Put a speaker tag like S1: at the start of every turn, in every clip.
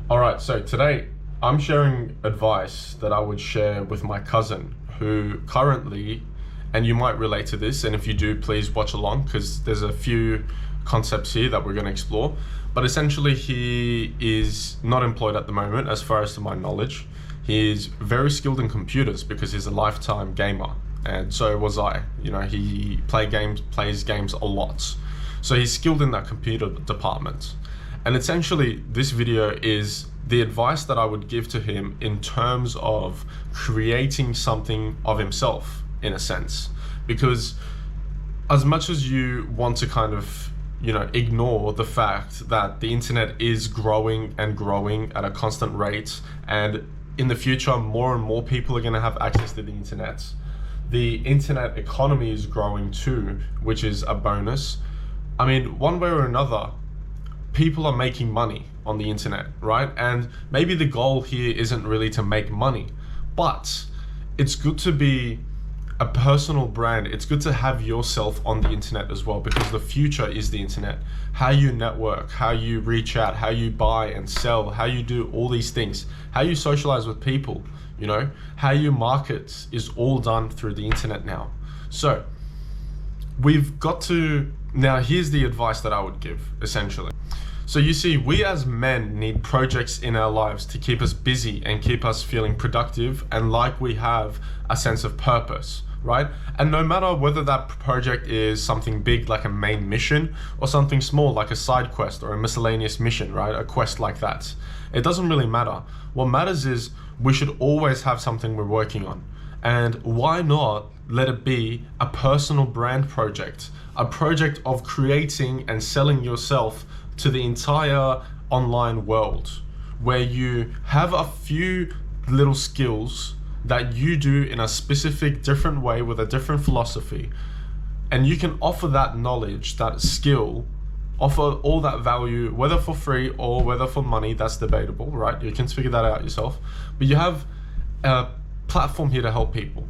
S1: All right, so today I'm sharing advice that I would share with my cousin who currently, and you might relate to this, and if you do, please watch along because there's a few concepts here that we're going to explore. But essentially, he is not employed at the moment, as far as to my knowledge. He is very skilled in computers because he's a lifetime gamer, and so was I. You know, he plays games a lot. So he's skilled in that computer department. And essentially, this video is the advice that I would give to him in terms of creating something of himself, in a sense. Because as much as you want to kind of, ignore the fact that the internet is growing and growing at a constant rate, and in the future, more and more people are going to have access to the internet. The internet economy is growing too, which is a bonus. I mean, one way or another, people are making money on the internet, right? And maybe the goal here isn't really to make money, but it's good to be a personal brand. It's good to have yourself on the internet as well, because the future is the internet. How you network, how you reach out, how you buy and sell, how you do all these things, how you socialize with people, how you market is all done through the internet now. So we've got to, now here's the advice that I would give, essentially. So you see, we as men need projects in our lives to keep us busy and keep us feeling productive and like we have a sense of purpose, right? And no matter whether that project is something big like a main mission or something small like a side quest or a miscellaneous mission, right? A quest like that. It doesn't really matter. What matters is we should always have something we're working on. And why not let it be a personal brand project, a project of creating and selling yourself to the entire online world, where you have a few little skills that you do in a specific different way with a different philosophy, and you can offer that knowledge, that skill, offer all that value, whether for free or whether for money. That's debatable, right? You can figure that out yourself, but you have a platform here to help people.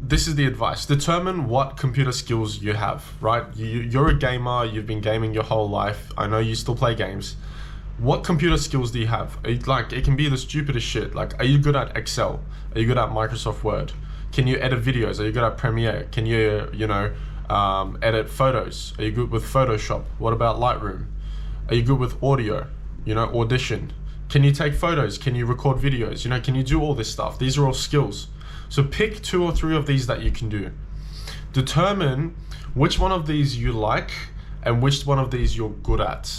S1: This is the advice. Determine what computer skills you have, right? You're a gamer, you've been gaming your whole life. I know you still play games. What computer skills do you have? It can be the stupidest shit. Like, are you good at Excel? Are you good at Microsoft Word? Can you edit videos? Are you good at Premiere? Can you, edit photos? Are you good with Photoshop? What about Lightroom? Are you good with audio? Audition. Can you take photos? Can you record videos? Can you do all this stuff? These are all skills. So pick 2 or 3 of these that you can do. Determine which one of these you like and which one of these you're good at.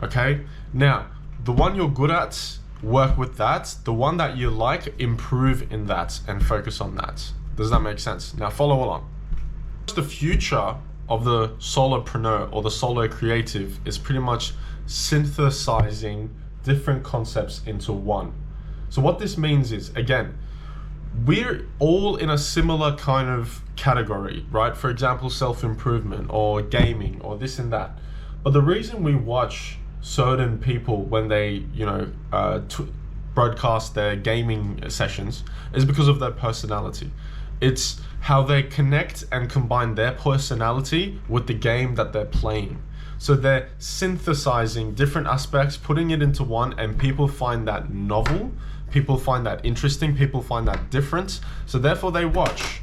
S1: Okay? Now, the one you're good at, work with that. The one that you like, improve in that and focus on that. Does that make sense? Now follow along. The future of the solopreneur or the solo creative is pretty much synthesizing different concepts into one. So what this means is, again, we're all in a similar kind of category, right? For example, self-improvement or gaming or this and that. But the reason we watch certain people when they, broadcast their gaming sessions is because of their personality. It's how they connect and combine their personality with the game that they're playing. So they're synthesizing different aspects, putting it into one, and people find that novel. People find that interesting, people find that different, so therefore they watch.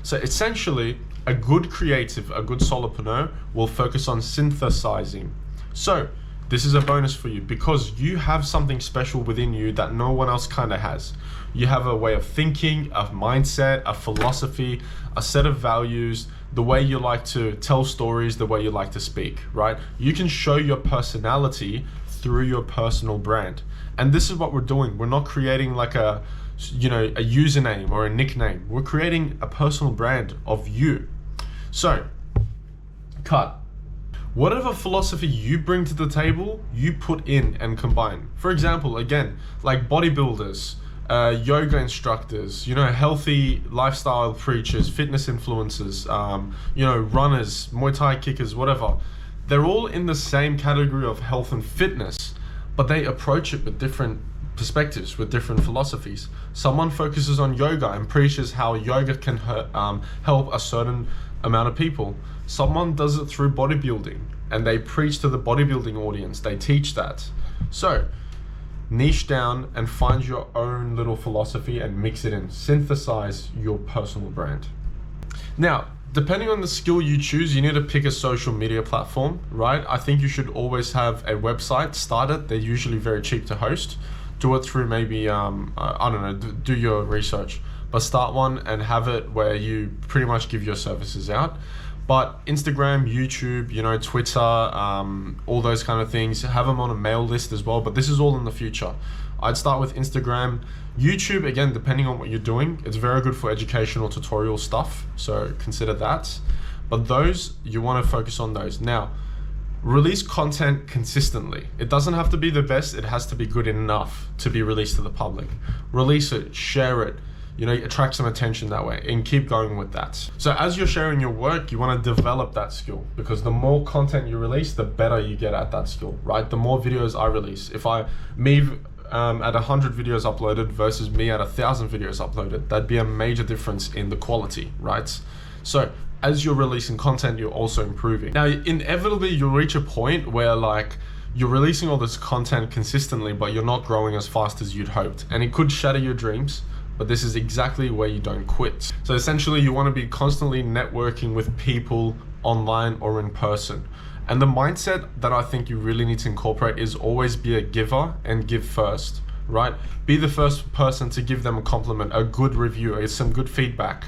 S1: So essentially, a good creative, a good solopreneur will focus on synthesizing. So this is a bonus for you because you have something special within you that no one else kind of has. You have a way of thinking, a mindset, a philosophy, a set of values, the way you like to tell stories, the way you like to speak, right? You can show your personality through your personal brand. And this is what we're doing. We're not creating like a username or a nickname. We're creating a personal brand of you. So, cut. Whatever philosophy you bring to the table, you put in and combine. For example, again, like bodybuilders, yoga instructors, healthy lifestyle preachers, fitness influencers, runners, Muay Thai kickers, whatever. They're all in the same category of health and fitness, but they approach it with different perspectives, with different philosophies. Someone focuses on yoga and preaches how yoga can help a certain amount of people. Someone does it through bodybuilding and they preach to the bodybuilding audience. They teach that. So niche down and find your own little philosophy and mix it in. Synthesize your personal brand. Now, depending on the skill you choose, you need to pick a social media platform, right? I think you should always have a website. Start it. They're usually very cheap to host. Do it through maybe, I don't know, do your research. But start one and have it where you pretty much give your services out. But Instagram, YouTube, Twitter, all those kind of things, have them on a mail list as well. But this is all in the future. I'd start with Instagram. YouTube, again, depending on what you're doing, it's very good for educational tutorial stuff. So consider that. But those, you want to focus on those. Now, release content consistently. It doesn't have to be the best. It has to be good enough to be released to the public. Release it, share it. Attract some attention that way and keep going with that. So as you're sharing your work, you want to develop that skill, because the more content you release, the better you get at that skill, right? The more videos I release. If me at 100 videos uploaded versus me at 1,000 videos uploaded, that'd be a major difference in the quality, right? So as you're releasing content, you're also improving. Now, inevitably, you'll reach a point where you're releasing all this content consistently, but you're not growing as fast as you'd hoped. And it could shatter your dreams. But this is exactly where you don't quit. So essentially, you want to be constantly networking with people online or in person. And the mindset that I think you really need to incorporate is always be a giver and give first, right? Be the first person to give them a compliment, a good review, some good feedback.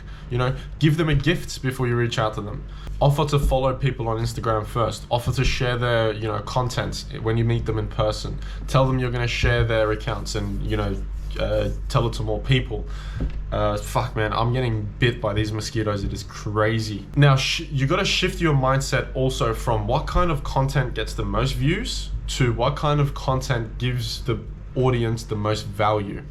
S1: Give them a gift before you reach out to them. Offer to follow people on Instagram first. Offer to share their, content when you meet them in person. Tell them you're going to share their accounts and, tell it to more people. Fuck man, I'm getting bit by these mosquitoes. It is crazy. Now, you got to shift your mindset also from what kind of content gets the most views to what kind of content gives the audience the most value.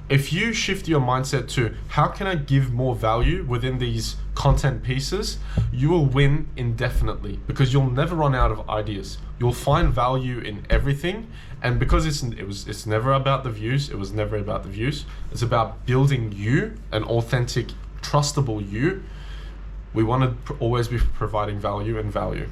S1: If you shift your mindset to how can I give more value within these content pieces, you will win indefinitely, because you'll never run out of ideas. You'll find value in everything, and because it's never about the views. It was never about the views. It's about building you, an authentic, trustable you. We want to always be providing value and value.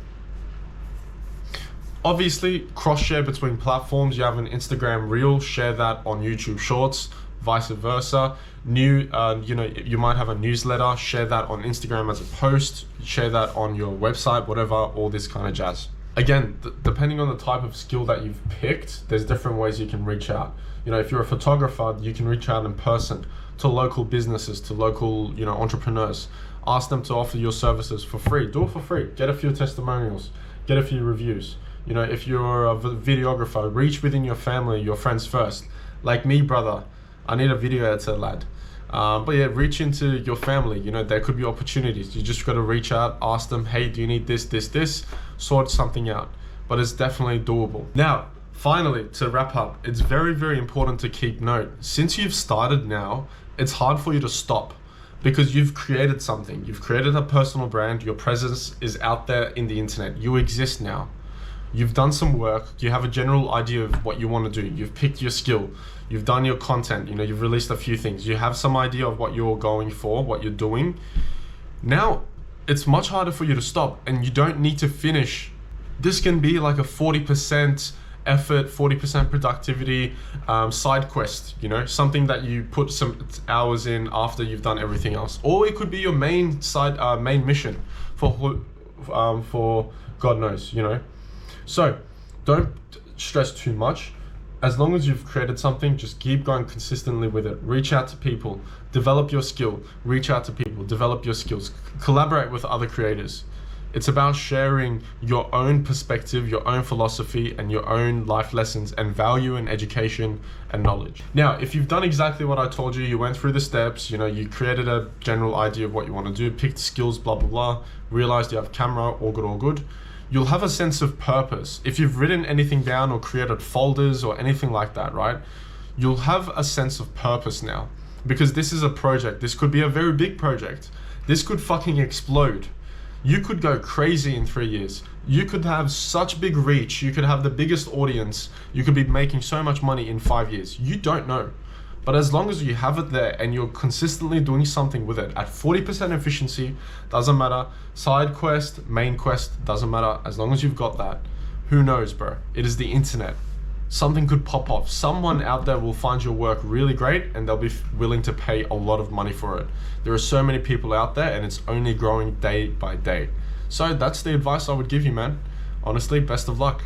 S1: Obviously, cross-share between platforms. You have an Instagram Reel, share that on YouTube Shorts. Vice versa. You might have a newsletter, share that on Instagram as a post, share that on your website, whatever, all this kind of jazz. Again, depending on the type of skill that you've picked, there's different ways you can reach out. If you're a photographer, you can reach out in person to local businesses, to local, entrepreneurs. Ask them to offer your services for free. Do it for free. Get a few testimonials, get a few reviews. If you're a videographer, reach within your family, your friends first. Like me, brother, I need a video editor, lad. But yeah, reach into your family. There could be opportunities. You just got to reach out, ask them, hey, do you need this? Sort something out. But it's definitely doable. Now, finally, to wrap up, it's very, very important to keep note. Since you've started now, it's hard for you to stop, because you've created something. You've created a personal brand. Your presence is out there in the internet. You exist now. You've done some work. You have a general idea of what you want to do. You've picked your skill. You've done your content. You've released a few things. You have some idea of what you're going for, what you're doing. Now, it's much harder for you to stop, and you don't need to finish. This can be like a 40% effort, 40% productivity side quest, something that you put some hours in after you've done everything else. Or it could be your main mission for God knows, So don't stress too much. As long as you've created something, just keep going consistently with it. Reach out to people, develop your skill, reach out to people, develop your skills, collaborate with other creators. It's about sharing your own perspective, your own philosophy, and your own life lessons and value and education and knowledge. Now, if you've done exactly what I told you, you went through the steps, you created a general idea of what you want to do, picked skills, blah, blah, blah, realized you have camera, all good. You'll have a sense of purpose. If you've written anything down or created folders or anything like that, right? You'll have a sense of purpose now, because this is a project. This could be a very big project. This could fucking explode. You could go crazy in 3 years. You could have such big reach. You could have the biggest audience. You could be making so much money in 5 years. You don't know. But as long as you have it there and you're consistently doing something with it at 40% efficiency, doesn't matter. Side quest, main quest, doesn't matter. As long as you've got that, who knows, bro? It is the internet. something could pop off. Someone out there will find your work really great and they'll be willing to pay a lot of money for it. There are so many people out there and it's only growing day by day. So that's the advice I would give you, man. Honestly, best of luck.